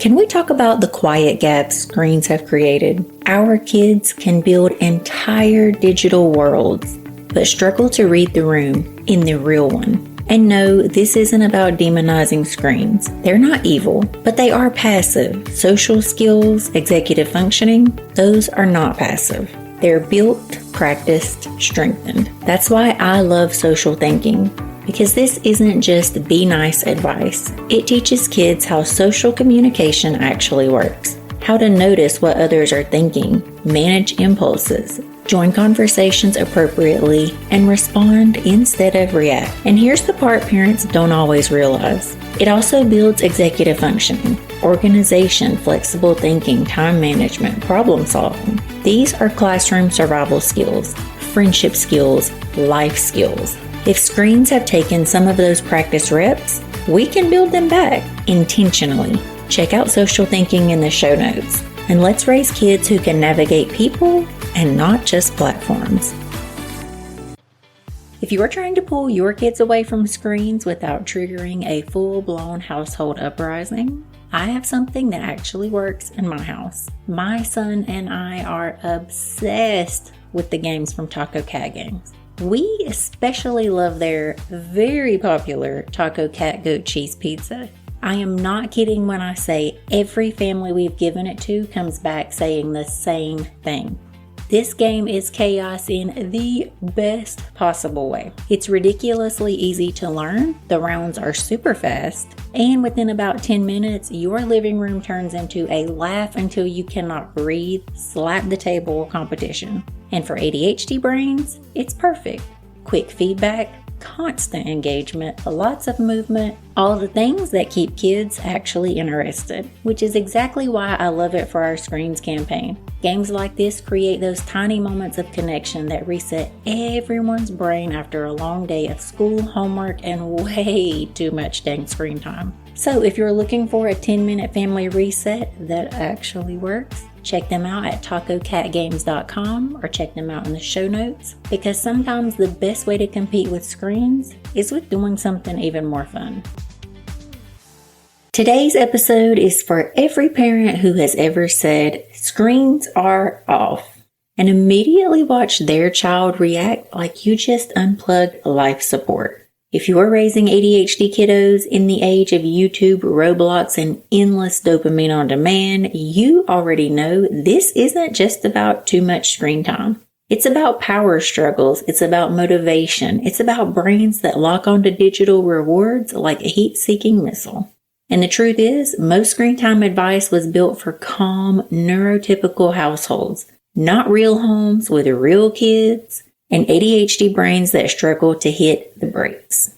Can we talk about the quiet gaps screens have created? Our kids can build entire digital worlds, but struggle to read the room in the real one. And no, this isn't about demonizing screens. They're not evil, but they are passive. Social skills, executive functioning, those are not passive. They're built, practiced, strengthened. That's why I love social thinking, because this isn't just be nice advice. It teaches kids how social communication actually works, how to notice what others are thinking, manage impulses, join conversations appropriately, and respond instead of react. And here's the part parents don't always realize. It also builds executive functioning, organization, flexible thinking, time management, problem solving. These are classroom survival skills, friendship skills, life skills. If screens have taken some of those practice reps, we can build them back intentionally. Check out social thinking in the show notes. And let's raise kids who can navigate people and not just platforms. If you are trying to pull your kids away from screens without triggering a full-blown household uprising, I have something that actually works in my house. My son and I are obsessed with the games from Taco Cat Games. We especially love their very popular Taco Cat Goat Cheese Pizza. I am not kidding when I say every family we've given it to comes back saying the same thing. This game is chaos in the best possible way. It's ridiculously easy to learn, the rounds are super fast, and within about 10 minutes, your living room turns into a laugh until you cannot breathe, slap the table competition. And for ADHD brains, it's perfect. Quick feedback, constant engagement, lots of movement, all the things that keep kids actually interested, which is exactly why I love it for our Screens campaign. Games like this create those tiny moments of connection that reset everyone's brain after a long day of school, homework, and way too much dang screen time. So if you're looking for a 10-minute family reset that actually works, check them out at tacocatgames.com or check them out in the show notes, because sometimes the best way to compete with screens is with doing something even more fun. Today's episode is for every parent who has ever said, "Screens are off," and immediately watched their child react like you just unplugged life support. If you're raising ADHD kiddos in the age of YouTube, Roblox, and endless dopamine on demand, you already know this isn't just about too much screen time. It's about power struggles. It's about motivation. It's about brains that lock onto digital rewards like a heat-seeking missile. And the truth is, most screen time advice was built for calm, neurotypical households, not real homes with real kids and ADHD brains that struggle to hit the brakes.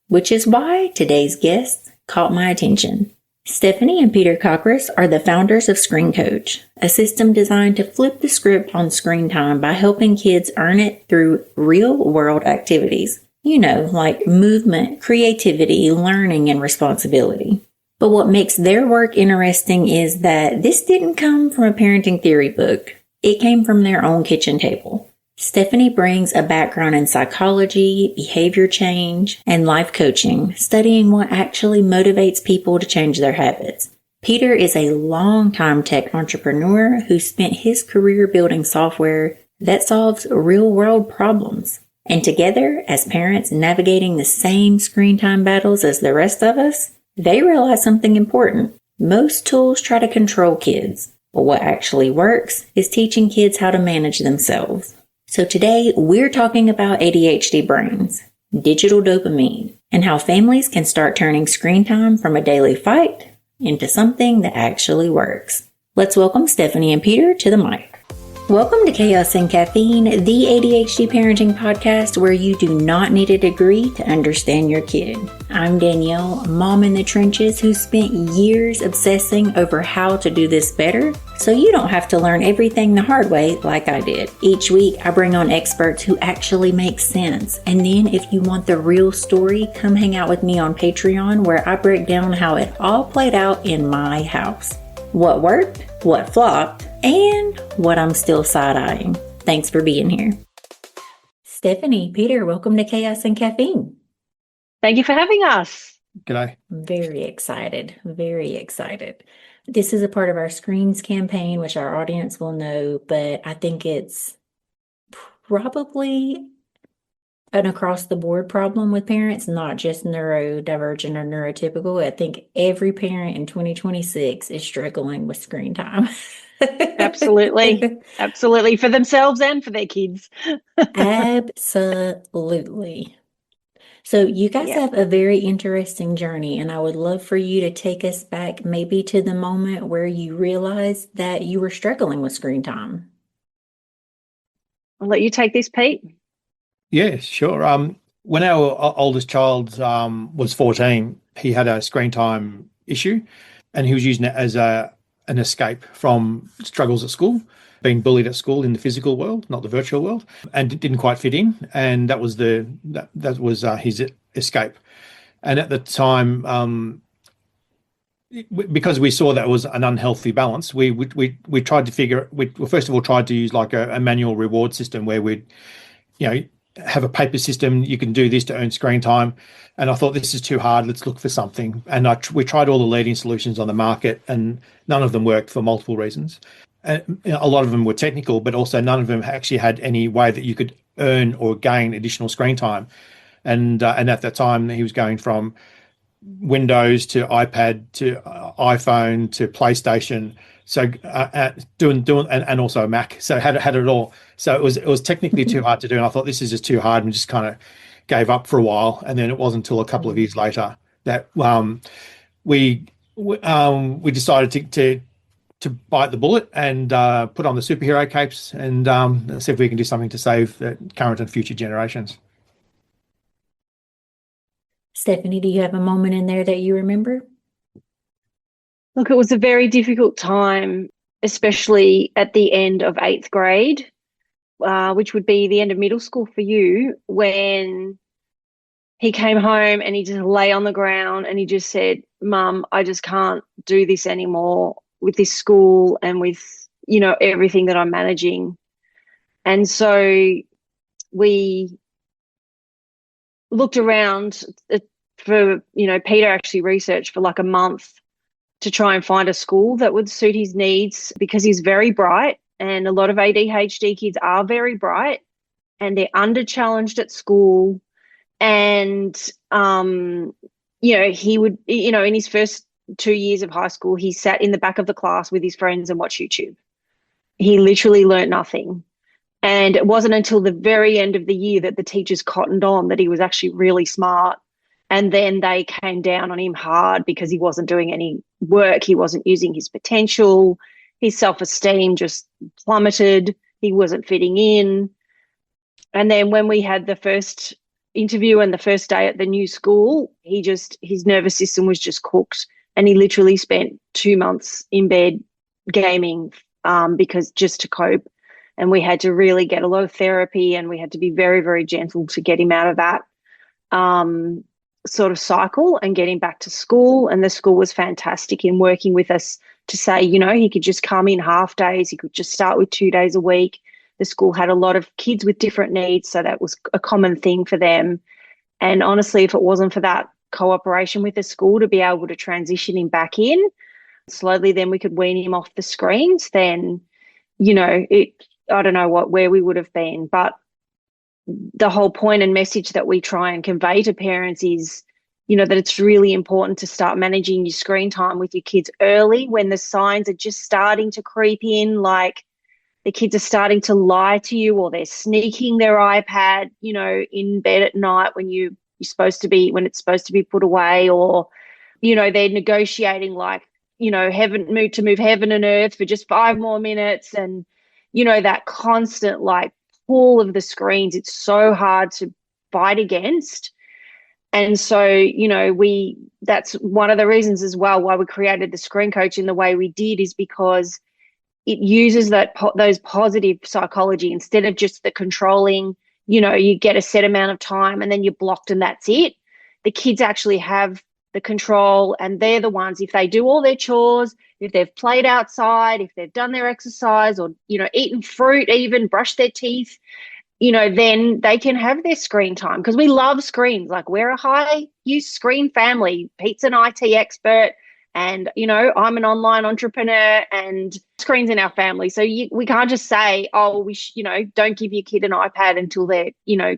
Which is why today's guests caught my attention. Stephanie and Peter Kakris are the founders of ScreenCoach, a system designed to flip the script on screen time by helping kids earn it through real-world activities. You know, like movement, creativity, learning, and responsibility. But what makes their work interesting is that this didn't come from a parenting theory book. It came from their own kitchen table. Stephanie brings a background in psychology, behavior change, and life coaching, studying what actually motivates people to change their habits. Peter is a longtime tech entrepreneur who spent his career building software that solves real-world problems. And together, as parents navigating the same screen time battles as the rest of us, they realize something important. Most tools try to control kids, but what actually works is teaching kids how to manage themselves. So today, we're talking about ADHD brains, digital dopamine, and how families can start turning screen time from a daily fight into something that actually works. Let's welcome Stephanie and Peter to the mic. Welcome to Chaos and Caffeine, the ADHD parenting podcast where you do not need a degree to understand your kid. I'm Danielle, mom in the trenches who spent years obsessing over how to do this better, so you don't have to learn everything the hard way like I did. Each week, I bring on experts who actually make sense. And then if you want the real story, come hang out with me on Patreon where I break down how it all played out in my house. What worked, what flopped, and what I'm still side-eyeing. Thanks for being here. Stephanie, Peter, welcome to Chaos and Caffeine. Thank you for having us. G'day. Very excited. Very excited. This is a part of our Screens campaign, which our audience will know, but I think it's probably an across the board problem with parents, not just neurodivergent or neurotypical. I think every parent in 2026 is struggling with screen time. Absolutely. Absolutely. For themselves and for their kids. Absolutely. So you guys Yeah. have a very interesting journey, and I would love for you to take us back maybe to the moment where you realized that you were struggling with screen time. I'll let you take this, Pete. Yeah, sure. When our oldest child was 14, he had a screen time issue, and he was using it as an escape from struggles at school, being bullied at school in the physical world, not the virtual world, and it didn't quite fit in, and that was his escape. And at the time, because we saw that was an unhealthy balance, we tried to figure. We well, first of all tried to use like a manual reward system where we'd you know have a paper system. You can do this to earn screen time, and I thought this is too hard. Let's look for something. And we tried all the leading solutions on the market, and none of them worked for multiple reasons. And a lot of them were technical, but also none of them actually had any way that you could earn or gain additional screen time. And at that time, he was going from Windows to iPad to iPhone to PlayStation. So doing and also a Mac. So had it all. So it was technically too hard to do, and I thought this is just too hard, and just kind of gave up for a while. And then it wasn't until a couple of years later that we decided to bite the bullet and put on the superhero capes and see if we can do something to save the current and future generations. Stephanie, do you have a moment in there that you remember? Look, it was a very difficult time, especially at the end of eighth grade, which would be the end of middle school for you, when he came home and he just lay on the ground and he just said, Mum, I just can't do this anymore with this school and with, everything that I'm managing. And so we looked around for, Peter actually researched for like a month to try and find a school that would suit his needs, because he's very bright, and a lot of ADHD kids are very bright and they're under challenged at school. And, he would, in his first 2 years of high school, he sat in the back of the class with his friends and watched YouTube. He literally learnt nothing. And it wasn't until the very end of the year that the teachers cottoned on that he was actually really smart. And then they came down on him hard because he wasn't doing any work. He wasn't using his potential. His self-esteem just plummeted. He wasn't fitting in. And then when we had the first interview and the first day at the new school, his nervous system was just cooked. And he literally spent 2 months in bed gaming because just to cope. And we had to really get a lot of therapy, and we had to be very, very gentle to get him out of that sort of cycle and get him back to school. And the school was fantastic in working with us to say, he could just come in half days. He could just start with 2 days a week. The school had a lot of kids with different needs, so that was a common thing for them. And honestly, if it wasn't for that cooperation with the school to be able to transition him back in slowly, then we could wean him off the screens, then, I don't know where we would have been. But the whole point and message that we try and convey to parents is, that it's really important to start managing your screen time with your kids early, when the signs are just starting to creep in, like the kids are starting to lie to you, or they're sneaking their iPad, in bed at night when when it's supposed to be put away, or, they're negotiating like, to move heaven and earth for just 5 more minutes. And, that constant like pull of the screens, it's so hard to fight against. And so, that's one of the reasons as well why we created the ScreenCoach in the way we did, is because it uses those positive psychology instead of just the controlling, you get a set amount of time and then you're blocked and that's it. The kids actually have the control, and they're the ones, if they do all their chores, if they've played outside, if they've done their exercise, or, eaten fruit, even brushed their teeth, then they can have their screen time, because we love screens. Like, we're a high use screen family. Pete's an IT expert, and, I'm an online entrepreneur, and screens in our family. So we can't just say, oh, don't give your kid an iPad until they're,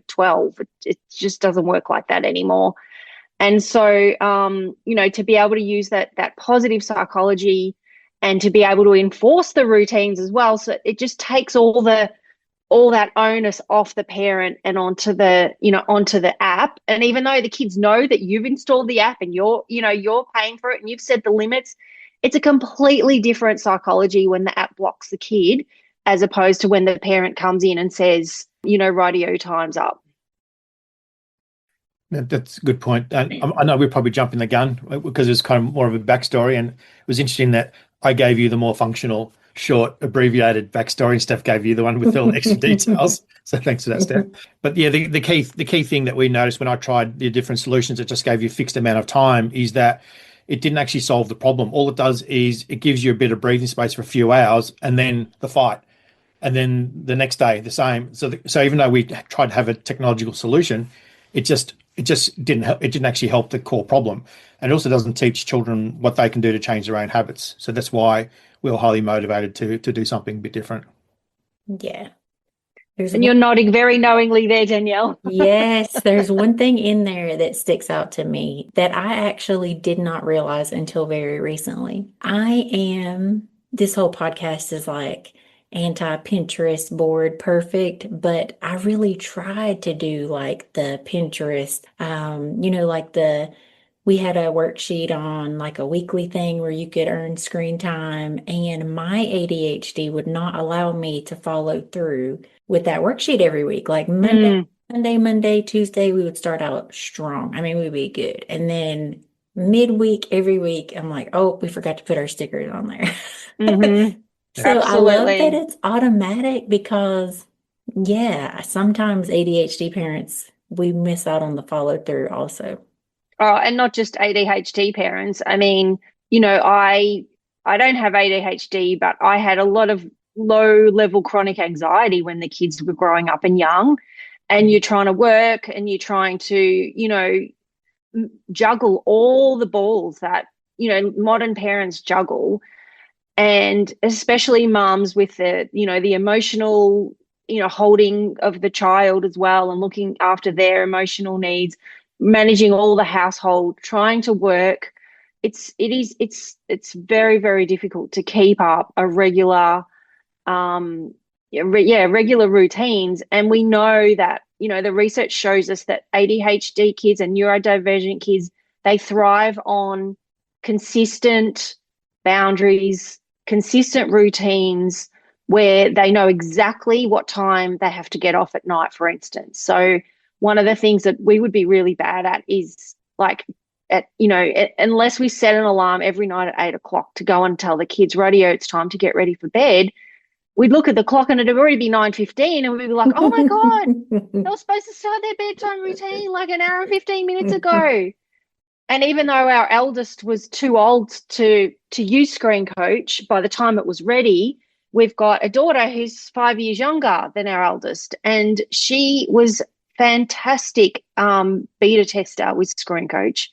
12. It just doesn't work like that anymore. And so, to be able to use that positive psychology and to be able to enforce the routines as well. So it just takes all that onus off the parent and onto the app. And even though the kids know that you've installed the app and you're paying for it and you've set the limits, it's a completely different psychology when the app blocks the kid, as opposed to when the parent comes in and says, radio time's up. That's a good point. I know we're probably jumping the gun because it's kind of more of a backstory, and it was interesting that I gave you the more functional, short, abbreviated backstory, and Steph gave you the one with all the extra details. So thanks for that, Steph. But yeah, the key thing that we noticed when I tried the different solutions that just gave you a fixed amount of time is that it didn't actually solve the problem. All it does is it gives you a bit of breathing space for a few hours, and then the fight. And then the next day, the same. So even though we tried to have a technological solution, it just didn't help. It didn't actually help the core problem, and it also doesn't teach children what they can do to change their own habits. So that's why we were highly motivated to do something a bit different. Yeah. You're nodding very knowingly there, Danielle. Yes, there's one thing in there that sticks out to me that I actually did not realize until very recently. This whole podcast is like anti-Pinterest board perfect, but I really tried to do like the Pinterest, we had a worksheet on like a weekly thing where you could earn screen time, and my ADHD would not allow me to follow through with that worksheet every week. Like Monday, Tuesday, we would start out strong. I mean, we'd be good. And then midweek, every week, I'm like, oh, we forgot to put our stickers on there. Mm-hmm. So absolutely. I love that it's automatic because, yeah, sometimes ADHD parents, we miss out on the follow through also. Oh, and not just ADHD parents. I mean, I don't have ADHD, but I had a lot of low-level chronic anxiety when the kids were growing up and young, and you're trying to work and you're trying to, juggle all the balls that, modern parents juggle, and especially mums with the emotional, holding of the child as well and looking after their emotional needs, managing all the household, trying to work. It's very, very difficult to keep up a regular routines. And we know that, the research shows us that ADHD kids and neurodivergent kids, they thrive on consistent boundaries, consistent routines where they know exactly what time they have to get off at night, for instance. So one of the things that we would be really bad at is like, unless we set an alarm every night at 8 o'clock to go and tell the kids, radio, it's time to get ready for bed, we'd look at the clock and it'd already be 9:15, and we'd be like, oh my God, they were supposed to start their bedtime routine like an hour and 15 minutes ago. And even though our eldest was too old to use ScreenCoach, by the time it was ready, we've got a daughter who's 5 years younger than our eldest, and she was fantastic beta tester with ScreenCoach.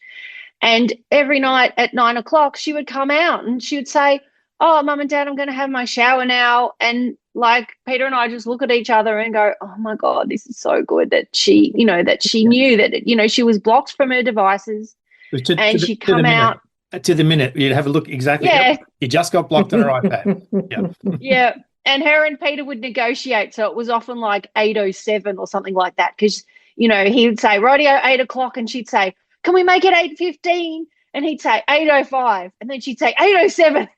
And every night at 9 o'clock, she would come out and she would say, oh, Mum and Dad, I'm going to have my shower now. And like Peter and I just look at each other and go, oh my God, this is so good that she, that she knew that, she was blocked from her devices, and she'd come out. To the minute, you'd have a look exactly. Yeah. You just got blocked on her iPad. Yeah. Yeah. And her and Peter would negotiate. So it was often like 8:07 or something like that. Because, he would say, radio, 8 o'clock. And she'd say, can we make it 8:15? And he'd say 8:05. And then she'd say 8:07.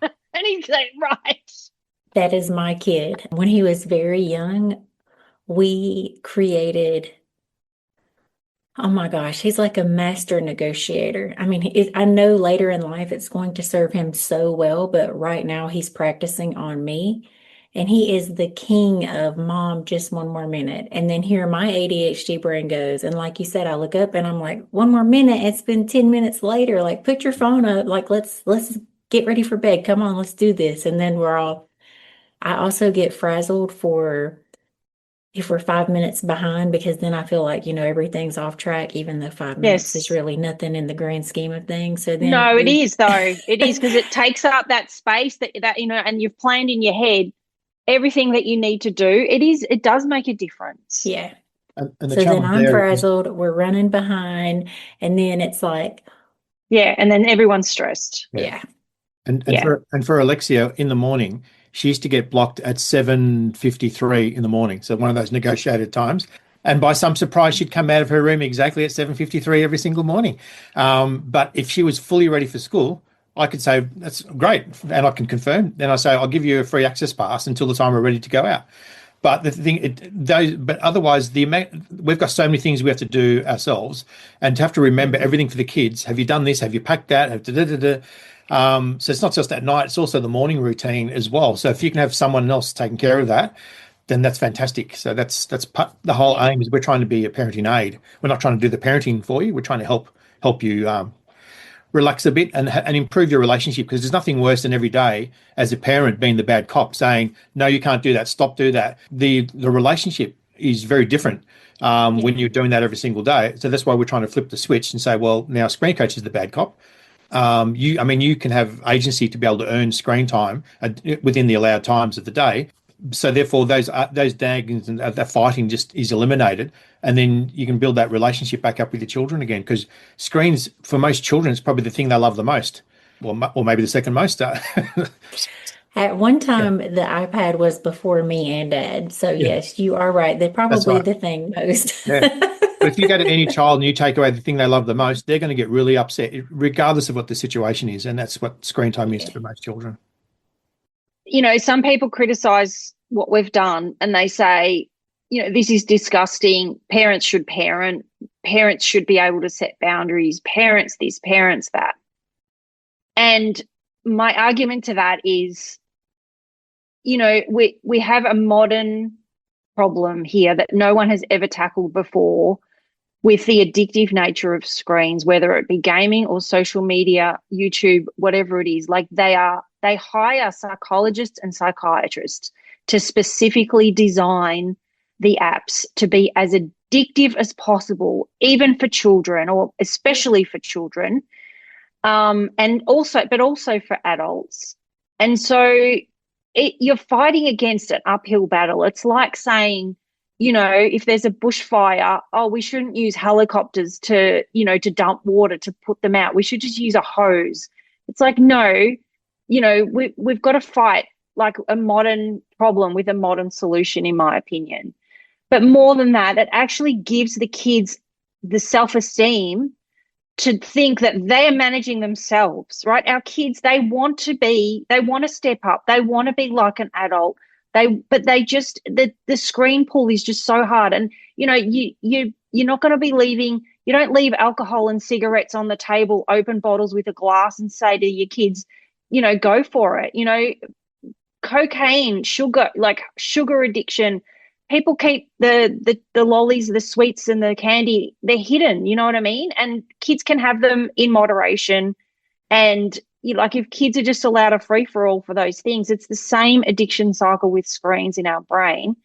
And he'd say, right. That is my kid. When he was very young, we created, oh my gosh, he's like a master negotiator. I mean, I know later in life it's going to serve him so well, but right now he's practicing on me. And he is the king of, Mom, just one more minute. And then here my ADHD brain goes. And like you said, I look up and I'm like, one more minute. It's been 10 minutes later. Like, put your phone up. Like, let's get ready for bed. Come on, let's do this. And then I also get frazzled for if we're 5 minutes behind, because then I feel like, everything's off track, even though 5 minutes is Yes. really nothing in the grand scheme of things. So then No, it is though. It is because it takes up that space that and you've planned in your head everything that you need to do. It does make a difference. yeah. And the So then challenge I'm there is, frazzled, we're running behind, and then it's like, Yeah, and then everyone's stressed. yeah. yeah, And Yeah. for Alexia in the morning, she used to get blocked at 7:53 in the morning. So one of those negotiated times. And by some surprise, she'd come out of her room exactly at 7:53 every single morning. But if she was fully ready for school, I could say, that's great. And I can confirm. Then I say, I'll give you a free access pass until the time we're ready to go out. But the thing, but otherwise, we've got so many things we have to do ourselves, and to have to remember everything for the kids. Have you done this? Have you packed that? So it's not just at night; it's also the morning routine as well. So if you can have someone else taking care of that, then that's fantastic. So that's the whole yeah, aim is we're trying to be a parenting aid. We're not trying to do the parenting for you. We're trying to help you relax a bit and improve your relationship, because there's nothing worse than every day as a parent being the bad cop saying, no, you can't do that, stop, do that. The relationship is very different yeah, when you're doing that every single day. So that's why we're trying to flip the switch and say, well, now ScreenCoach is the bad cop. You can have agency to be able to earn screen time within the allowed times of the day. So therefore, those naggings and that fighting just is eliminated, and then you can build that relationship back up with your children again. Because screens for most children is probably the thing they love the most, or maybe the second most. At one Yeah, time, the iPad was before me and Dad. So yeah, yes, you are right. They're that's probably right. the thing most. Yeah. But if you go to any child and you take away the thing they love the most, they're going to get really upset, regardless of what the situation is. And that's what screen time is Yeah. for most children. Some people criticize what we've done and they say, this is disgusting. Parents should parent. Parents should be able to set boundaries. Parents this, parents that. And my argument to that is, we have a modern problem here that no one has ever tackled before with the addictive nature of screens, whether it be gaming or social media, YouTube, whatever it is. Like they hire psychologists and psychiatrists to specifically design the apps to be as addictive as possible, even for children, or especially for children, but also for adults. And so you're fighting against an uphill battle. It's like saying, if there's a bushfire, oh, we shouldn't use helicopters to dump water to put them out. We should just use a hose. It's like, no, we've got to fight like a modern problem with a modern solution, in my opinion. But more than that, it actually gives the kids the self-esteem to think that they are managing themselves, right? Our kids, they want to step up. They want to be like an adult. But the screen pull is just so hard. And, you're not going to be you don't leave alcohol and cigarettes on the table, open bottles with a glass and say to your kids, go for it. Cocaine, sugar addiction. People keep the lollies, the sweets and the candy, they're hidden, you know what I mean? And kids can have them in moderation. And if kids are just allowed a free-for-all for those things, it's the same addiction cycle with screens in our brain.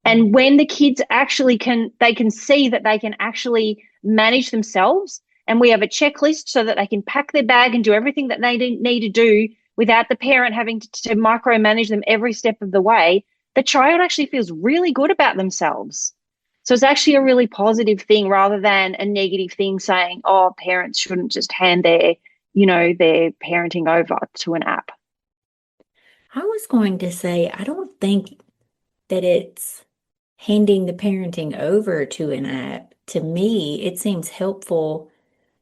And when the kids actually they can see that they can actually manage themselves, and we have a checklist so that they can pack their bag and do everything that they need to do without the parent having to micromanage them every step of the way, the child actually feels really good about themselves. So it's actually a really positive thing rather than a negative thing saying, oh, parents shouldn't just hand their parenting over to an app. I was going to say, I don't think that it's handing the parenting over to an app. To me, it seems helpful,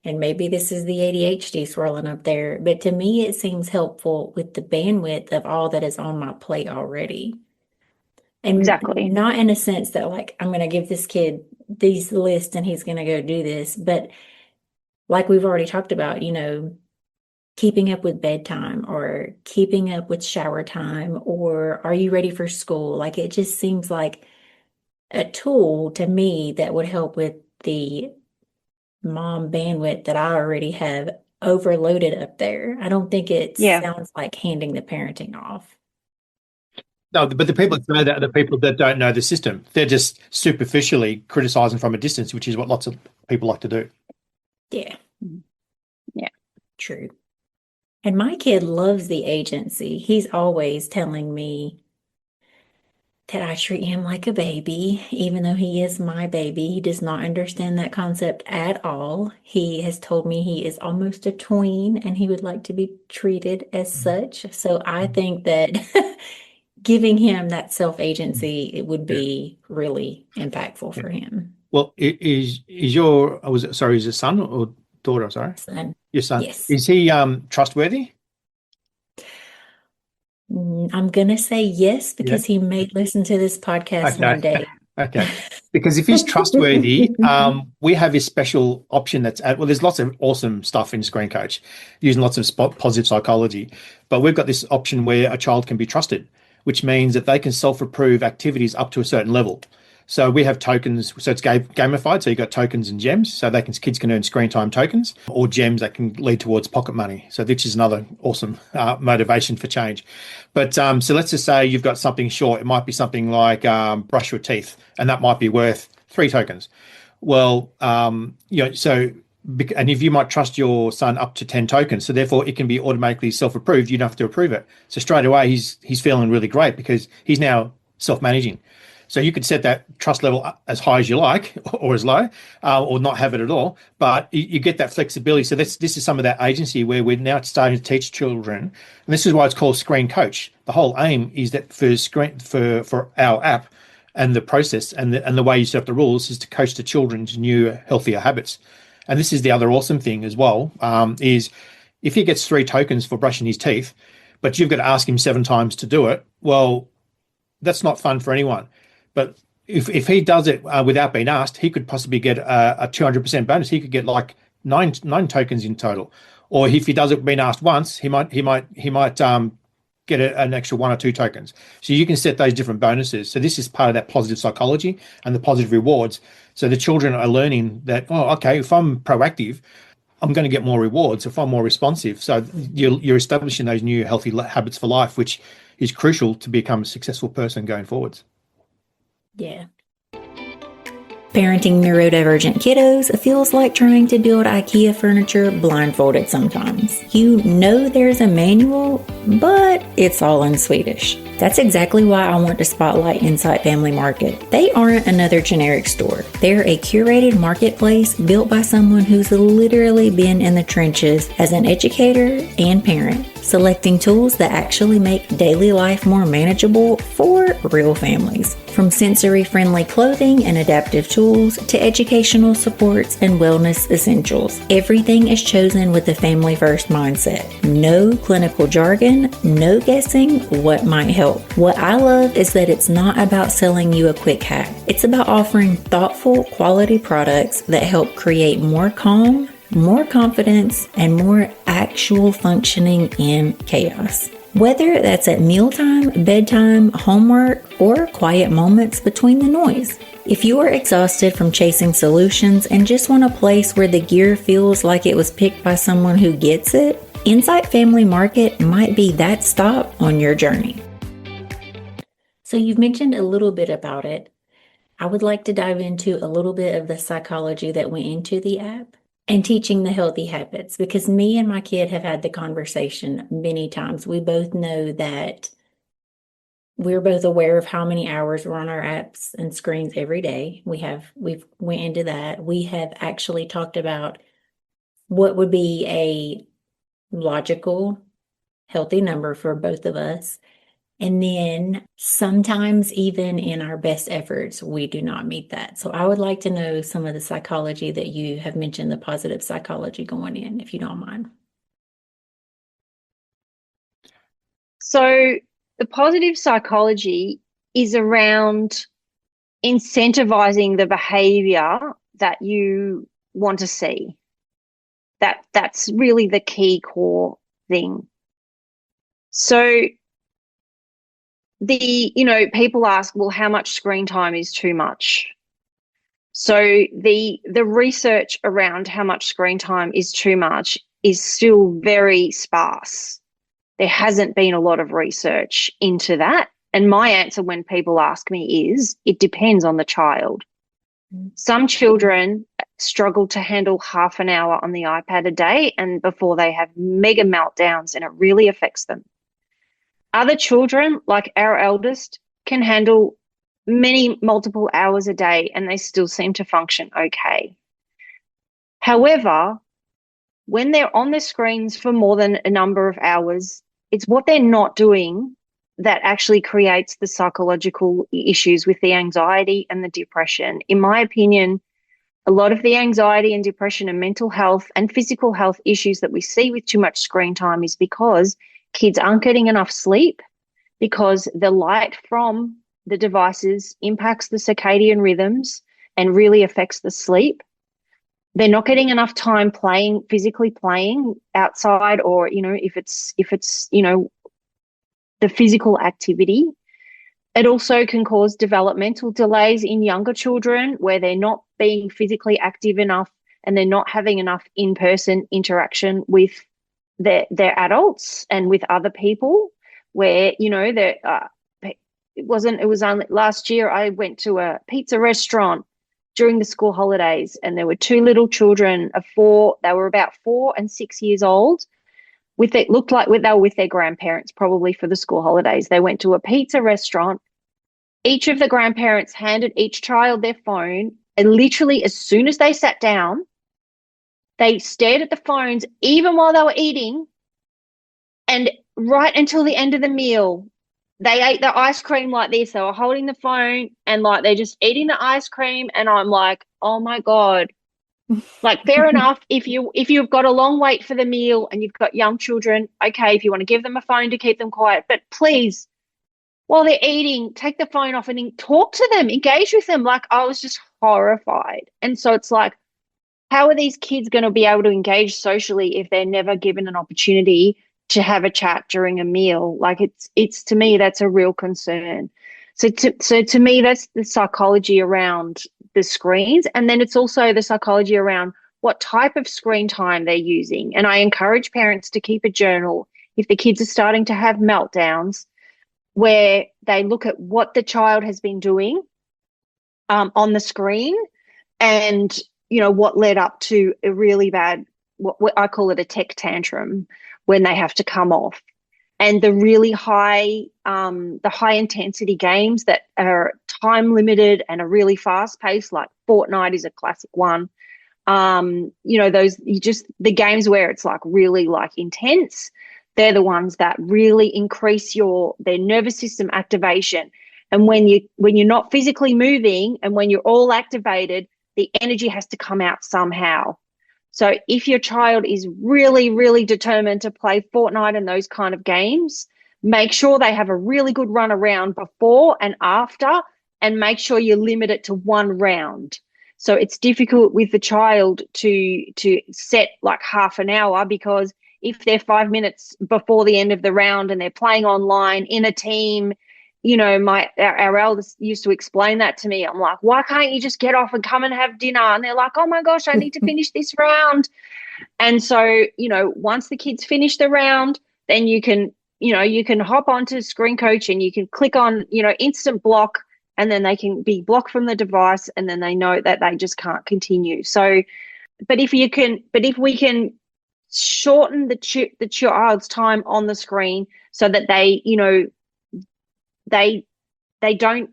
and maybe this is the ADHD swirling up there, but to me, it seems helpful with the bandwidth of all that is on my plate already. And Exactly. not in a sense that, like, I'm going to give this kid these lists and he's going to go do this, but like we've already talked about, keeping up with bedtime or keeping up with shower time, or are you ready for school? Like, it just seems like a tool to me that would help with the mom bandwidth that I already have overloaded up there. I don't think it Yeah. sounds like handing the parenting off. No, but the people that say that are the people that don't know the system. They're just superficially criticizing from a distance, which is what lots of people like to do. Yeah. Yeah. True. And my kid loves the agency. He's always telling me that I treat him like a baby, even though he is my baby. He does not understand that concept at all. He has told me he is almost a tween and he would like to be treated as such. So I think that giving him that self-agency, it would be really impactful for him. Well, is your is it son or daughter? Sorry, Son. your son. Yes. Is he trustworthy? I'm gonna say yes because he may listen to this podcast one day. Okay. Because if he's trustworthy, we have this special option that's there's lots of awesome stuff in ScreenCoach using lots of positive psychology, but we've got this option where a child can be trusted, which means that they can self-approve activities up to a certain level. So we have tokens, so it's gamified. So you've got tokens and gems, so kids can earn screen time tokens, or gems that can lead towards pocket money. So this is another awesome motivation for change. But so let's just say you've got something short. It might be something like brush your teeth, and that might be worth 3 tokens. Well, so, and if you might trust your son up to 10 tokens, so therefore it can be automatically self-approved. You don't have to approve it. So straight away he's feeling really great because he's now self-managing. So you could set that trust level as high as you like, or as low, or not have it at all. But you get that flexibility. So this is some of that agency where we're now starting to teach children, and this is why it's called ScreenCoach. The whole aim is that for our app and the process and the way you set up the rules is to coach the children to new, healthier habits. And this is the other awesome thing as well, is if he gets 3 tokens for brushing his teeth, but you've got to ask him 7 times to do it, well, that's not fun for anyone. But if he does it without being asked, he could possibly get a 200% bonus. He could get like nine tokens in total. Or if he does it being asked once, he might get an extra 1 or 2 tokens. So you can set those different bonuses. So this is part of that positive psychology and the positive rewards. So the children are learning that, okay, if I'm proactive, I'm going to get more rewards if I'm more responsive. So you're establishing those new healthy habits for life, which is crucial to become a successful person going forwards. Yeah. Parenting neurodivergent kiddos feels like trying to build IKEA furniture blindfolded sometimes. You know there's a manual, but it's all in Swedish. That's exactly why I want to spotlight Insight Family Market. They aren't another generic store. They're a curated marketplace built by someone who's literally been in the trenches as an educator and parent, selecting tools that actually make daily life more manageable for real families. From sensory-friendly clothing and adaptive tools to educational supports and wellness essentials, everything is chosen with a family-first mindset. No clinical jargon, no guessing what might help. What I love is that it's not about selling you a quick hack. It's about offering thoughtful, quality products that help create more calm, more confidence, and more actual functioning in chaos. Whether that's at mealtime, bedtime, homework, or quiet moments between the noise. If you are exhausted from chasing solutions and just want a place where the gear feels like it was picked by someone who gets it, Insight Family Market might be that stop on your journey. So you've mentioned a little bit about it. I would like to dive into a little bit of the psychology that went into the app and teaching the healthy habits, because me and my kid have had the conversation many times. We both know that we're both aware of how many hours we're on our apps and screens every day. We've went into that. We have actually talked about what would be a logical, healthy number for both of us. And then sometimes even in our best efforts, we do not meet that. So I would like to know some of the psychology that you have mentioned, the positive psychology going in, if you don't mind. So the positive psychology is around incentivizing the behavior that you want to see. That's really the key core thing. So people ask, well, how much screen time is too much? So the research around how much screen time is too much is still very sparse. There hasn't been a lot of research into that. And my answer when people ask me is, it depends on the child. Some children struggle to handle half an hour on the iPad a day and before they have mega meltdowns, and it really affects them. Other children, like our eldest, can handle multiple hours a day and they still seem to function okay. However, when they're on the screens for more than a number of hours, it's what they're not doing that actually creates the psychological issues with the anxiety and the depression. In my opinion, a lot of the anxiety and depression and mental health and physical health issues that we see with too much screen time is because kids aren't getting enough sleep, because the light from the devices impacts the circadian rhythms and really affects the sleep. They're not getting enough time physically playing outside, or, if it's, the physical activity. It also can cause developmental delays in younger children where they're not being physically active enough and they're not having enough in-person interaction with their adults and with other people, where, it was only last year I went to a pizza restaurant during the school holidays, and there were two little children of 4. They were about 4 and 6 years old. It looked like they were with their grandparents, probably for the school holidays. They went to a pizza restaurant. Each of the grandparents handed each child their phone, and literally as soon as they sat down, they stared at the phones even while they were eating, and right until the end of the meal, they ate the ice cream like this. They were holding the phone and like they're just eating the ice cream, and I'm like, oh my God. Like, fair enough, if you've got a long wait for the meal and you've got young children, okay, if you want to give them a phone to keep them quiet, but please, while they're eating, take the phone off and talk to them, engage with them. Like, I was just horrified. And so it's like, how are these kids going to be able to engage socially if they're never given an opportunity to have a chat during a meal? Like, it's to me, that's a real concern. So to me, that's the psychology around the screens. And then it's also the psychology around what type of screen time they're using. And I encourage parents to keep a journal if the kids are starting to have meltdowns, where they look at what the child has been doing on the screen, and, what led up to a really bad, what I call it a tech tantrum, when they have to come off. And the really high intensity games that are time limited and are really fast paced, like Fortnite is a classic one. The games where it's like really like intense, they're the ones that really increase their nervous system activation. And when you're not physically moving and when you're all activated, the energy has to come out somehow. So if your child is really, really determined to play Fortnite and those kind of games, make sure they have a really good run around before and after, and make sure you limit it to one round. So it's difficult with the child to set like half an hour, because if they're 5 minutes before the end of the round and they're playing online in a team, our eldest used to explain that to me. I'm like, why can't you just get off and come and have dinner? And they're like, oh my gosh, I need to finish this round. And so, once the kids finish the round, then you can hop onto ScreenCoach and you can click on, instant block, and then they can be blocked from the device, and then they know that they just can't continue. So, but if we can shorten the child's time on the screen so that they don't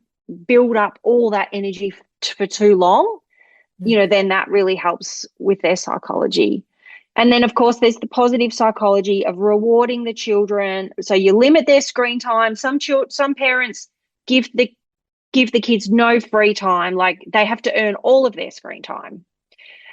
build up all that energy for too long, then that really helps with their psychology. And then, of course, there's the positive psychology of rewarding the children. So you limit their screen time. Some parents give the kids no free time, like they have to earn all of their screen time.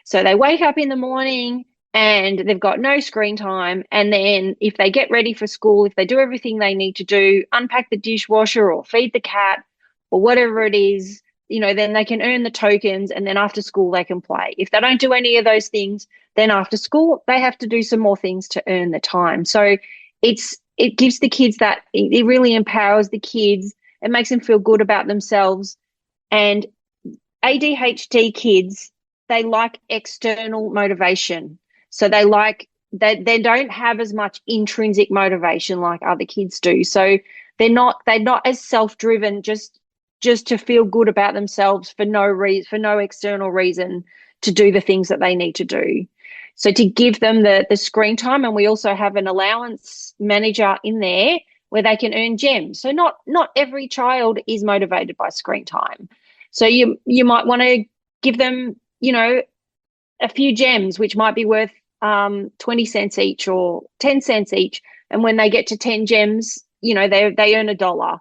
So they wake up in the morning and they've got no screen time. And then if they get ready for school, if they do everything they need to do, unpack the dishwasher or feed the cat or whatever it is, then they can earn the tokens, and then after school they can play. If they don't do any of those things, then after school they have to do some more things to earn the time. So it gives the kids that, it really empowers the kids. It makes them feel good about themselves. And ADHD kids, they like external motivation. So they like they don't have as much intrinsic motivation like other kids do. So they're not as self-driven just to feel good about themselves for no external reason to do the things that they need to do. So to give them the screen time, and we also have an allowance manager in there where they can earn gems. So not every child is motivated by screen time. So you might want to give them, a few gems, which might be worth 20 cents each or 10 cents each. And when they get to 10 gems, they earn $1.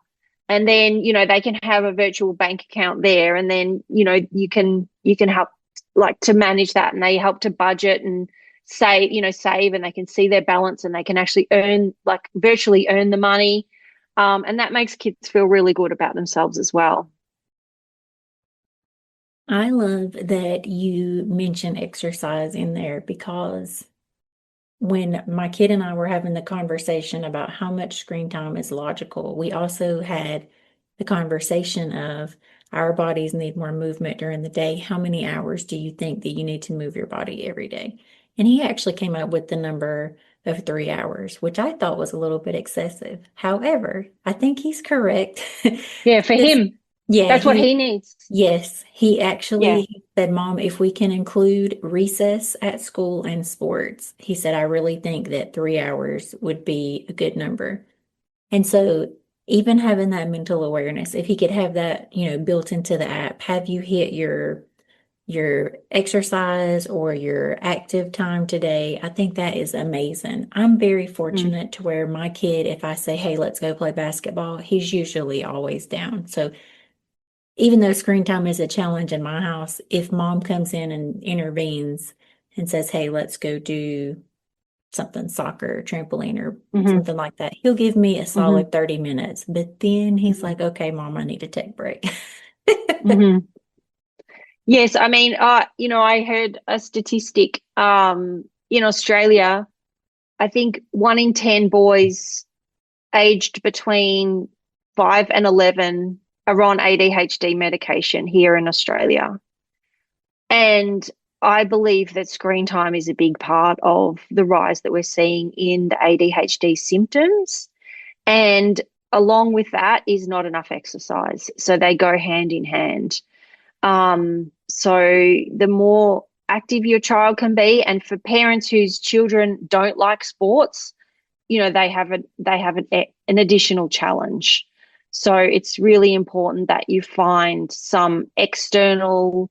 And then, they can have a virtual bank account there. And then, you can help like to manage that, and they help to budget and save, and they can see their balance, and they can actually virtually earn the money. And that makes kids feel really good about themselves as well. I love that you mention exercise in there, because when my kid and I were having the conversation about how much screen time is logical, we also had the conversation of our bodies need more movement during the day. How many hours do you think that you need to move your body every day? And he actually came up with the number of 3 hours, which I thought was a little bit excessive. However, I think he's correct. Yeah, for him, that's what he needs. Yes, he actually said, Mom, if we can include recess at school and sports, he said, I really think that 3 hours would be a good number. And so even having that mental awareness, if he could have that, built into the app, have you hit your exercise or your active time today? I think that is amazing. I'm very fortunate to where my kid, if I say, hey, let's go play basketball, he's usually always down. So even though screen time is a challenge in my house, if Mom comes in and intervenes and says, hey, let's go do something, soccer, trampoline, or something like that, he'll give me a solid 30 minutes. But then he's like, okay, Mom, I need to take a break. Yes, I mean, I heard a statistic in Australia. I think 1 in 10 boys aged between 5 and 11 are on ADHD medication here in Australia. And I believe that screen time is a big part of the rise that we're seeing in the ADHD symptoms. And along with that is not enough exercise. So they go hand in hand. So the more active your child can be, and for parents whose children don't like sports, they have an additional challenge. So it's really important that you find some external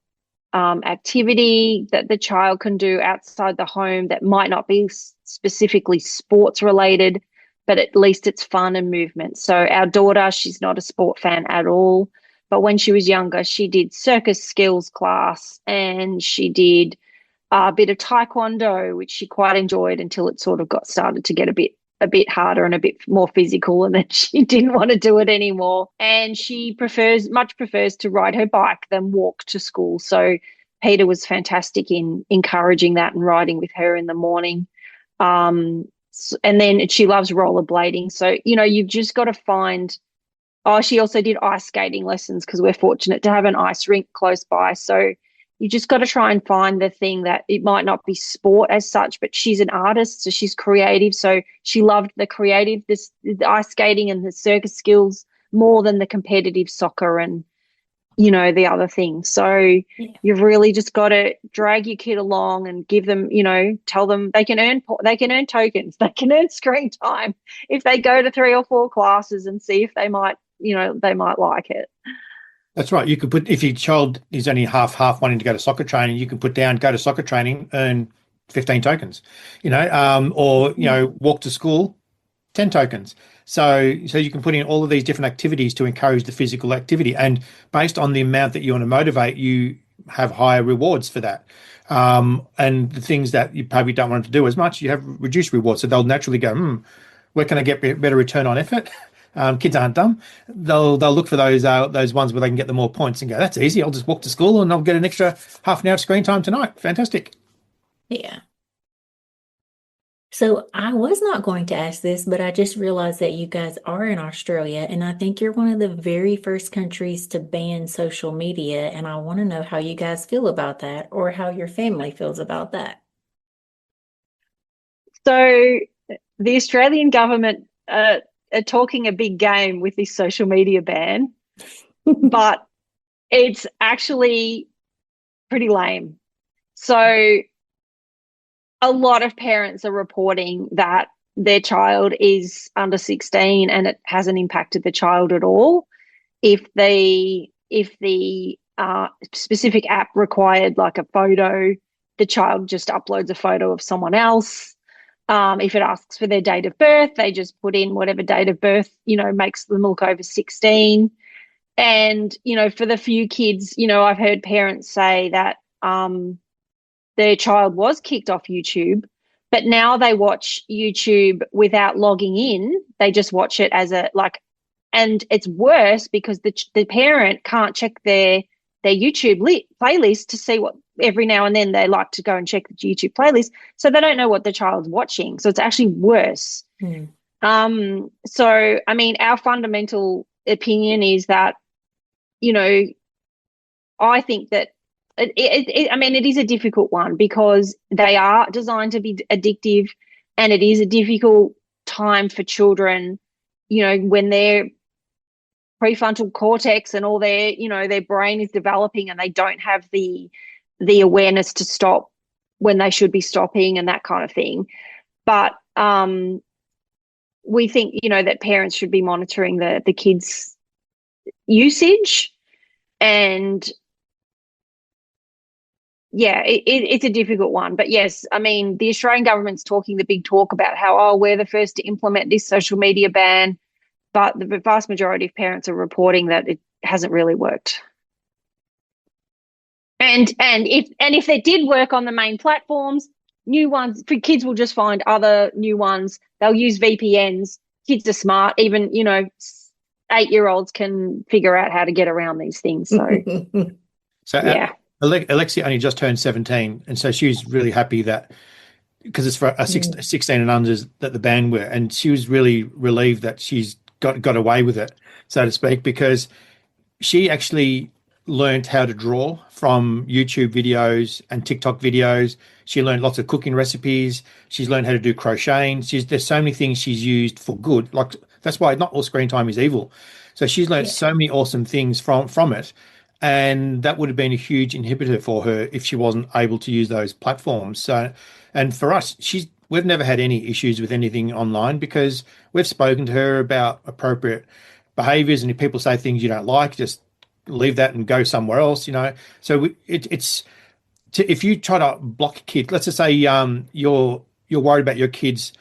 activity that the child can do outside the home that might not be specifically sports related, but at least it's fun and movement. So our daughter, she's not a sport fan at all, but when she was younger, she did circus skills class, and she did a bit of taekwondo, which she quite enjoyed until it sort of started to get a bit harder and a bit more physical, and then she didn't want to do it anymore. And she much prefers to ride her bike than walk to school. So Peter was fantastic in encouraging that and riding with her in the morning. And then she loves rollerblading. So, you've just got to find. Oh, she also did ice skating lessons because we're fortunate to have an ice rink close by. So you just got to try and find the thing that it might not be sport as such, but she's an artist, so she's creative. So she loved the creative, the ice skating and the circus skills more than the competitive soccer and, the other things. So you've really just got to drag your kid along and give them, tell them they can earn tokens, they can earn screen time if they go to 3 or 4 classes and see if they might like it. That's right. You could put, if your child is only half wanting to go to soccer training, you can put down, go to soccer training, earn 15 tokens, or, walk to school, 10 tokens. So you can put in all of these different activities to encourage the physical activity. And based on the amount that you want to motivate, you have higher rewards for that. And the things that you probably don't want to do as much, you have reduced rewards. So they'll naturally go, where can I get better return on effort? Kids aren't dumb. They'll look for those ones where they can get the more points and go, that's easy. I'll just walk to school and I'll get an extra half an hour of screen time tonight. Fantastic. Yeah. So I was not going to ask this, but I just realized that you guys are in Australia, and I think you're one of the very first countries to ban social media, and I want to know how you guys feel about that, or how your family feels about that. So the Australian government are talking a big game with this social media ban, but it's actually pretty lame. So a lot of parents are reporting that their child is under 16 and it hasn't impacted the child at all. If the specific app required like a photo, the child just uploads a photo of someone else. If it asks for their date of birth, they just put in whatever date of birth, makes them look over 16. And, for the few kids, I've heard parents say that their child was kicked off YouTube, but now they watch YouTube without logging in. They just watch it as and it's worse because the parent can't check their YouTube playlist to see what every now and then they like to go and check the YouTube playlist. So they don't know what the child's watching. So it's actually worse. So, I mean, our fundamental opinion is that, I think that it is a difficult one because they are designed to be addictive, and it is a difficult time for children, when their prefrontal cortex and all their brain is developing and they don't have the awareness to stop when they should be stopping and that kind of thing. But we think, that parents should be monitoring the kids' usage. And yeah, it's a difficult one. But yes, I mean, the Australian government's talking the big talk about how, we're the first to implement this social media ban. But the vast majority of parents are reporting that it hasn't really worked. And if it did work on the main platforms, new ones, kids will just find other new ones. They'll use VPNs. Kids are smart. Even, 8-year-olds can figure out how to get around these things. So, yeah. Alexia only just turned 17, and so she was really happy that, because it's for 16 and unders, that the ban were, and she was really relieved that she's got away with it, so to speak, because she actually learned how to draw from YouTube videos and TikTok videos. She learned lots of cooking recipes. She's learned how to do crocheting. There's so many things she's used for good. Like, that's why not all screen time is evil. So she's learned so many awesome things from it. And that would have been a huge inhibitor for her if she wasn't able to use those platforms. So, and for us, we've never had any issues with anything online because we've spoken to her about appropriate behaviors. And if people say things you don't like, just leave that and go somewhere else, So if you try to block a kid, let's just say you're worried about your kids,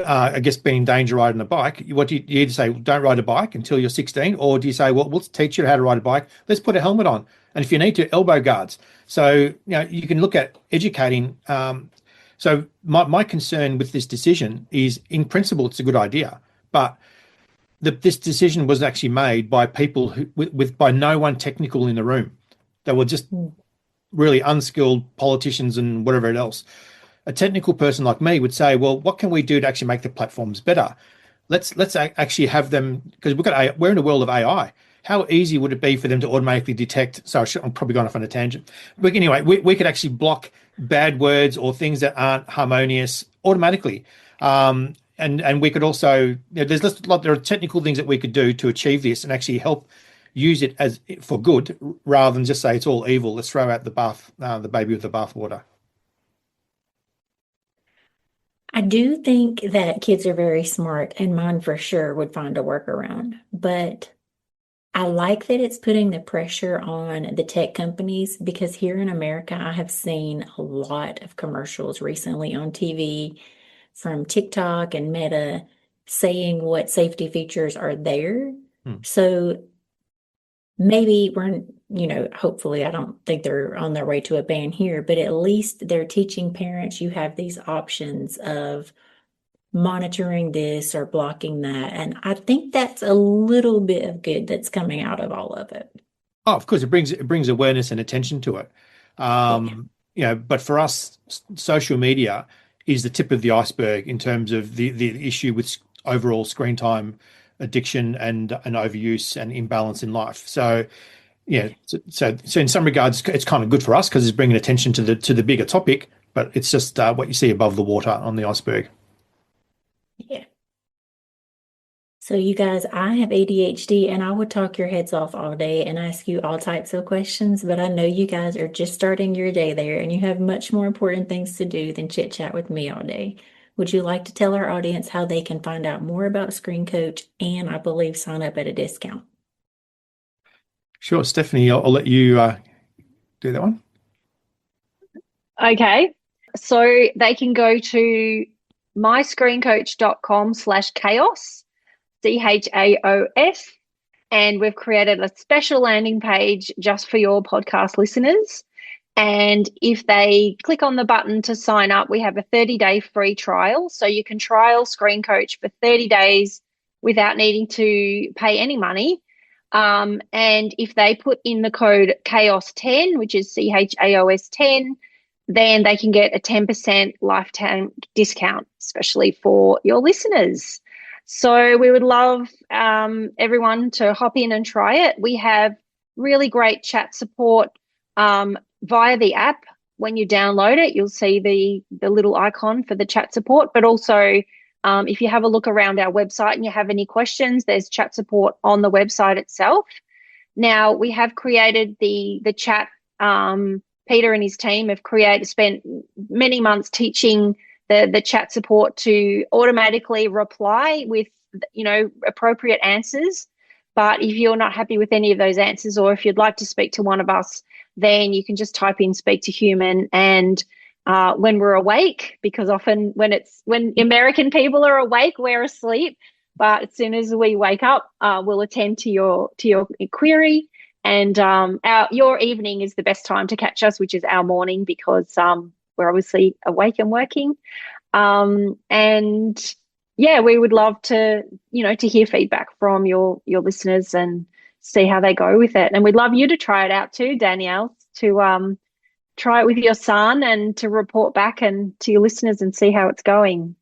I guess, being in danger riding a bike, what do you either say, don't ride a bike until you're 16, or do you say, well, we'll teach you how to ride a bike. Let's put a helmet on. And if you need to, elbow guards. So, you can look at educating. So my concern with this decision is, in principle, it's a good idea, but this decision was actually made by people by no one technical in the room. They were just really unskilled politicians and whatever else. A technical person like me would say, well, what can we do to actually make the platforms better? Let's actually have them, because we're in a world of AI. How easy would it be for them to automatically detect? So I'm probably going off on a tangent. But anyway, we could actually block bad words or things that aren't harmonious automatically. And we could also, there are technical things that we could do to achieve this and actually help use it as for good, rather than just say it's all evil. Let's throw out the baby with the bathwater. I do think that kids are very smart, and mine for sure would find a workaround. But I like that it's putting the pressure on the tech companies, because here in America, I have seen a lot of commercials recently on TV from TikTok and Meta saying what safety features are there. So maybe hopefully, I don't think they're on their way to a ban here, but at least they're teaching parents you have these options of monitoring this or blocking that. And I think that's a little bit of good that's coming out of all of it. Oh, of course, it brings awareness and attention to it. But for us, social media is the tip of the iceberg in terms of the issue with overall screen time addiction and overuse and imbalance in life. So, so in some regards, it's kind of good for us because it's bringing attention to the bigger topic. but it's just what you see above the water on the iceberg. Yeah. So you guys, I have ADHD and I would talk your heads off all day and ask you all types of questions, but I know you guys are just starting your day there and you have much more important things to do than chit chat with me all day. Would you like to tell our audience how they can find out more about ScreenCoach and I believe sign up at a discount? Sure, Stephanie, I'll let you do that one. Okay. So they can go to myscreencoach.com/chaos, CHAOS, and we've created a special landing page just for your podcast listeners. And if they click on the button to sign up, we have a 30-day free trial. So you can trial ScreenCoach for 30 days without needing to pay any money. And if they put in the code CHAOS10, which is CHAOS10, then they can get a 10% lifetime discount, especially for your listeners. So we would love everyone to hop in and try it. We have really great chat support via the app. When you download it, you'll see the little icon for the chat support, but also if you have a look around our website and you have any questions, there's chat support on the website itself. Now, we have created the chat. Peter and his team have spent many months teaching the chat support to automatically reply with, appropriate answers. But if you're not happy with any of those answers, or if you'd like to speak to one of us, then you can just type in "speak to human," and when we're awake, because often when American people are awake, we're asleep. But as soon as we wake up, we'll attend to your query. And your evening is the best time to catch us, which is our morning, because we're obviously awake and working. And yeah, we would love to hear feedback from your listeners and see how they go with it. And we'd love you to try it out too, Danielle, to try it with your son and to report back and to your listeners and see how it's going.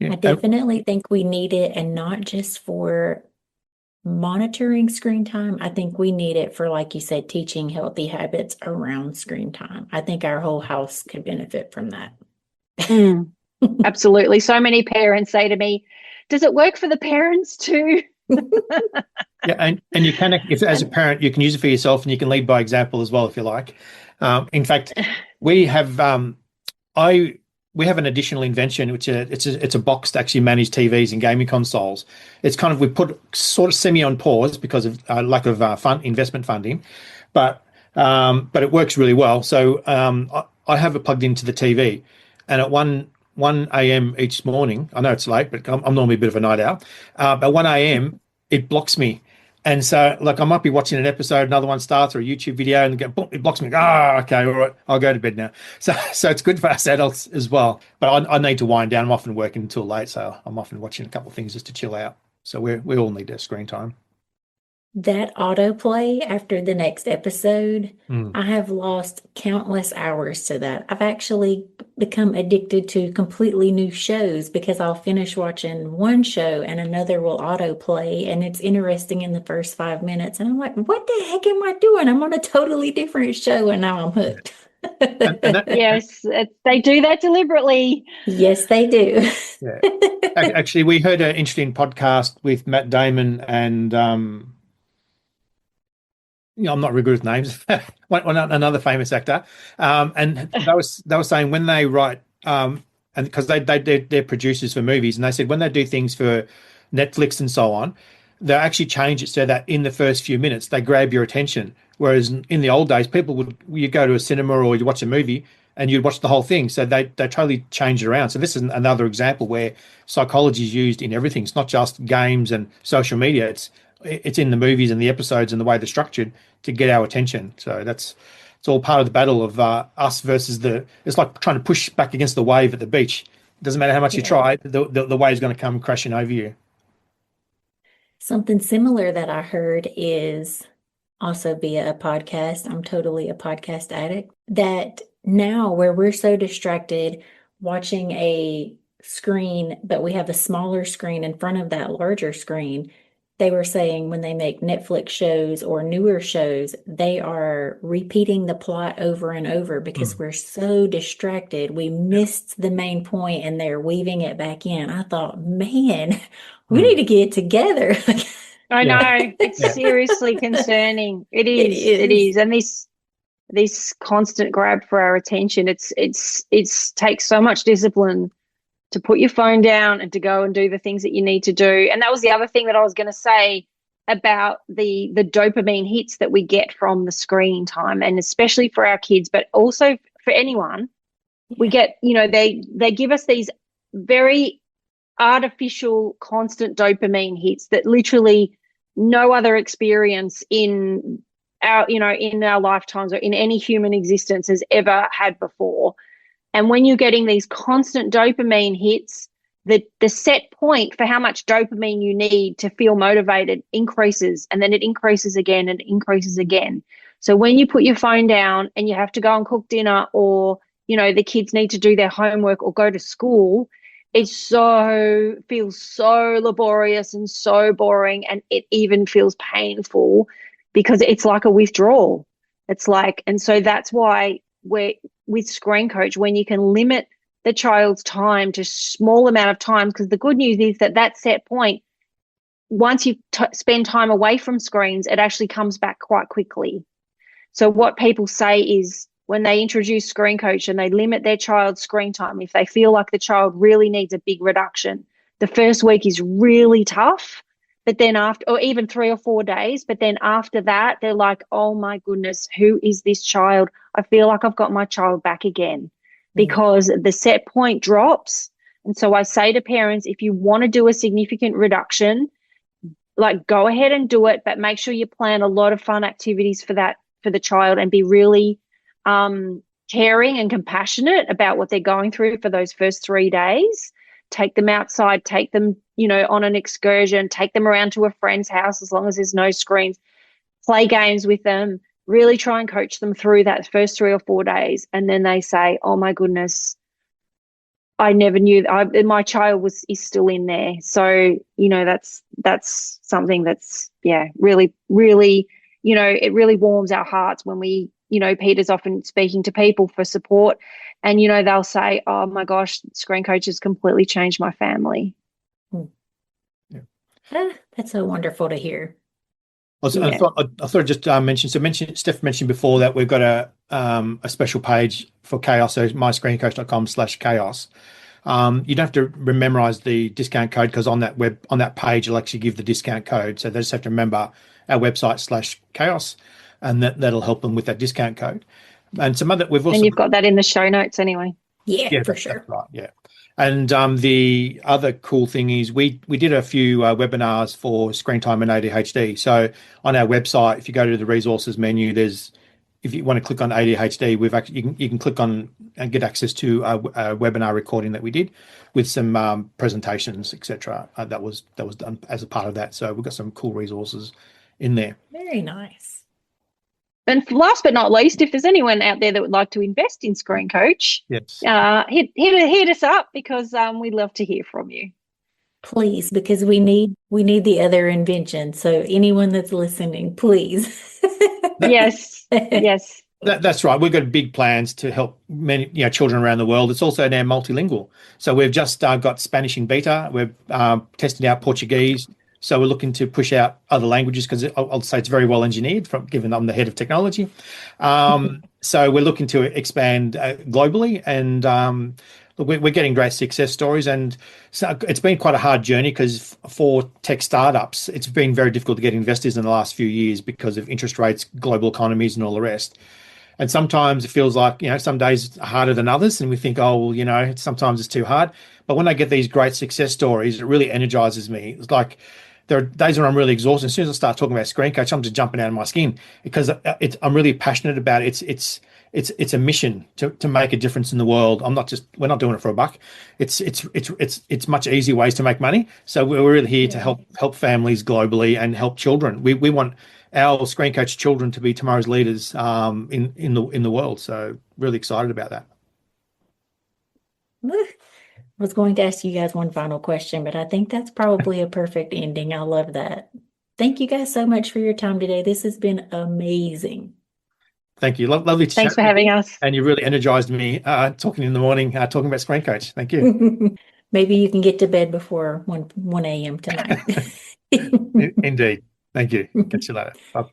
I definitely think we need it, and not just for monitoring screen time. I think we need it for, like you said, teaching healthy habits around screen time. I think our whole house could benefit from that. Absolutely. So many parents say to me, does it work for the parents too? Yeah, and you can, if as a parent, you can use it for yourself, and you can lead by example as well if you like. In fact, we have we have an additional invention, which it's a box to actually manage TVs and gaming consoles. It's kind of, we put sort of semi on pause because of lack of investment funding, but it works really well. So I have it plugged into the TV, and at 1 a.m. each morning, I know it's late, but I'm normally a bit of a night owl. At 1 a.m. it blocks me. And so, like, I might be watching an episode, another one starts, or a YouTube video, and it blocks me. Okay, all right, I'll go to bed now. So it's good for us adults as well. But I need to wind down. I'm often working until late, so I'm often watching a couple of things just to chill out. So we all need screen time. That autoplay after the next episode, I have lost countless hours to that. I've actually become addicted to completely new shows because I'll finish watching one show and another will autoplay, and it's interesting in the first 5 minutes. And I'm like, what the heck am I doing? I'm on a totally different show and now I'm hooked. Yes, they do that deliberately. Yes, they do. Yeah. Actually, we heard an interesting podcast with Matt Damon and I'm not really good with names. Another famous actor, and they were saying when they write, and because they're producers for movies, and they said when they do things for Netflix and so on, they actually change it so that in the first few minutes they grab your attention. Whereas in the old days, you go to a cinema or you watch a movie and you'd watch the whole thing. So they totally changed it around. So this is another example where psychology is used in everything. It's not just games and social media. It's in the movies and the episodes and the way they're structured to get our attention. So it's all part of the battle of us versus it's like trying to push back against the wave at the beach. It doesn't matter how much you try, the wave's going to come crashing over you. Something similar that I heard is also via a podcast. I'm totally a podcast addict. That now where we're so distracted watching a screen, but we have a smaller screen in front of that larger screen, they were saying when they make Netflix shows or newer shows, they are repeating the plot over and over because we're so distracted. We missed the main point and they're weaving it back in. I thought, man, we need to get together. I Yeah. know. It's seriously concerning. It It is. It is. is. And this constant grab for our attention, it's takes so much discipline to put your phone down and to go and do the things that you need to do. And that was the other thing that I was going to say about the dopamine hits that we get from the screen time, and especially for our kids, but also for anyone. We get, they give us these very artificial, constant dopamine hits that literally no other experience in our lifetimes or in any human existence has ever had before. And when you're getting these constant dopamine hits, the set point for how much dopamine you need to feel motivated increases, and then it increases again and it increases again. So when you put your phone down and you have to go and cook dinner, or, the kids need to do their homework or go to school, it feels so laborious and so boring, and it even feels painful because it's like a withdrawal. It's like, and so that's why we're with ScreenCoach, when you can limit the child's time to small amount of time, because the good news is that set point, once you spend time away from screens, it actually comes back quite quickly. So what people say is when they introduce ScreenCoach and they limit their child's screen time, if they feel like the child really needs a big reduction, the first week is really tough. But then after, or even 3 or 4 days, but then after that, they're like, oh my goodness, who is this child? I feel like I've got my child back again, because the set point drops. And so I say to parents, if you want to do a significant reduction, like, go ahead and do it, but make sure you plan a lot of fun activities for the child, and be really caring and compassionate about what they're going through for those first 3 days. Take them outside, take them, on an excursion, take them around to a friend's house as long as there's no screens, play games with them, really try and coach them through that first 3 or 4 days. And then they say, oh my goodness, I never knew my child is still in there. So, that's something that's, really, really, it really warms our hearts when we, Peter's often speaking to people for support, and, they'll say, oh my gosh, ScreenCoach has completely changed my family. That's so wonderful to hear. I thought I'd just mention. Steph mentioned before that we've got a special page for Chaos, so myscreencoach.com/chaos. You don't have to memorize the discount code, because on that page it'll actually give the discount code. So they just have to remember our website /chaos, and that'll help them with that discount code. And some other and you've got that in the show notes anyway. Yeah, for sure. That's right. Yeah. And the other cool thing is we did a few webinars for screen time and ADHD. So on our website, if you go to the resources menu, if you want to click on ADHD, you can click on and get access to a webinar recording that we did with some presentations, etc. That was done as a part of that. So we've got some cool resources in there. Very nice. And last but not least, if there's anyone out there that would like to invest in ScreenCoach, yes, hit us up, because we'd love to hear from you. Please, because we need the other invention. So anyone that's listening, please. Yes. That's right. We've got big plans to help many children around the world. It's also now multilingual. So we've just got Spanish in beta. We're testing out Portuguese. So we're looking to push out other languages, because I'll say it's very well engineered, given I'm the head of technology. So we're looking to expand globally, and we're getting great success stories. And so it's been quite a hard journey, because for tech startups, it's been very difficult to get investors in the last few years because of interest rates, global economies, and all the rest. And sometimes it feels like, some days are harder than others, and we think, sometimes it's too hard. But when I get these great success stories, it really energizes me. It's like, there are days when I'm really exhausted. As soon as I start talking about ScreenCoach, I'm just jumping out of my skin, because I'm really passionate about it. It's a mission to make a difference in the world. We're not doing it for a buck. It's much easier ways to make money. So we're really here to help families globally and help children. We want our ScreenCoach children to be tomorrow's leaders in the world. So really excited about that. I was going to ask you guys one final question, but I think that's probably a perfect ending. I love that. Thank you guys so much for your time today. This has been amazing. Thank you. Lovely to Thanks chat for with having you. us. And you really energized me talking in the morning, talking about ScreenCoach. Thank you. Maybe you can get to bed before 1 a.m. tonight. Indeed. Thank you. Catch you later. Bye.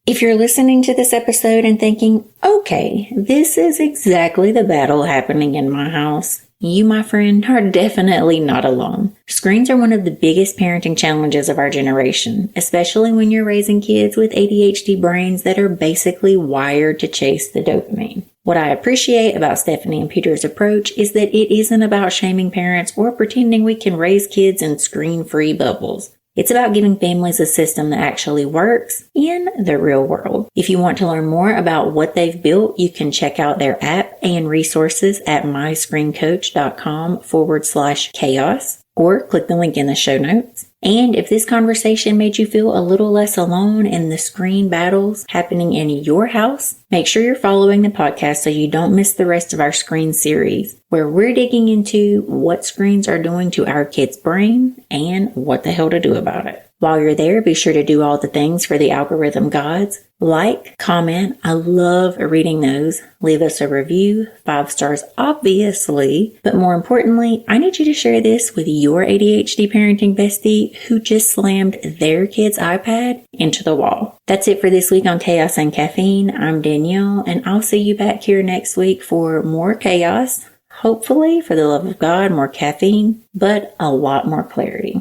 If you're listening to this episode and thinking, okay, this is exactly the battle happening in my house, you, my friend, are definitely not alone. Screens are one of the biggest parenting challenges of our generation, especially when you're raising kids with ADHD brains that are basically wired to chase the dopamine. What I appreciate about Stephanie and Peter's approach is that it isn't about shaming parents or pretending we can raise kids in screen-free bubbles. It's about giving families a system that actually works in the real world. If you want to learn more about what they've built, you can check out their app and resources at myscreencoach.com/chaos or click the link in the show notes. And if this conversation made you feel a little less alone in the screen battles happening in your house, make sure you're following the podcast so you don't miss the rest of our screen series, where we're digging into what screens are doing to our kids' brain and what the hell to do about it. While you're there, be sure to do all the things for the algorithm gods. Like, comment. I love reading those. Leave us a review. 5 stars, obviously. But more importantly, I need you to share this with your ADHD parenting bestie who just slammed their kid's iPad into the wall. That's it for this week on Chaos and Caffeine. I'm Danielle, and I'll see you back here next week for more chaos. Hopefully, for the love of God, more caffeine, but a lot more clarity.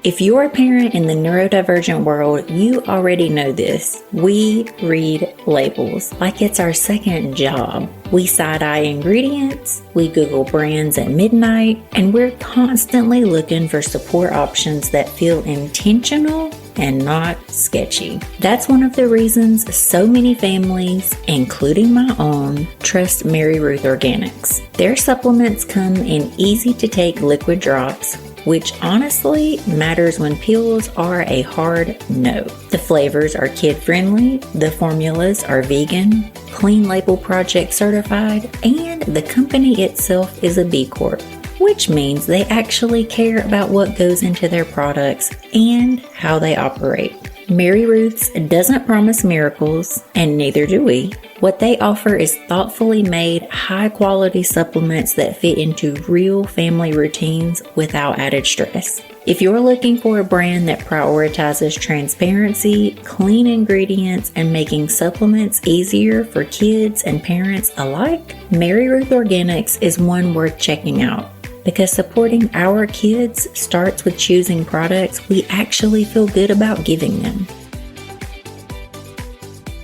If you're a parent in the neurodivergent world, you already know this. We read labels like it's our second job. We side-eye ingredients, we Google brands at midnight, and we're constantly looking for support options that feel intentional and not sketchy. That's one of the reasons so many families, including my own, trust Mary Ruth Organics. Their supplements come in easy-to-take liquid drops, which honestly matters when pills are a hard no. The flavors are kid-friendly, the formulas are vegan, Clean Label Project certified, and the company itself is a B Corp, which means they actually care about what goes into their products and how they operate. Mary Ruth's doesn't promise miracles, and neither do we. What they offer is thoughtfully made, high-quality supplements that fit into real family routines without added stress. If you're looking for a brand that prioritizes transparency, clean ingredients, and making supplements easier for kids and parents alike, Mary Ruth Organics is one worth checking out. Because supporting our kids starts with choosing products we actually feel good about giving them.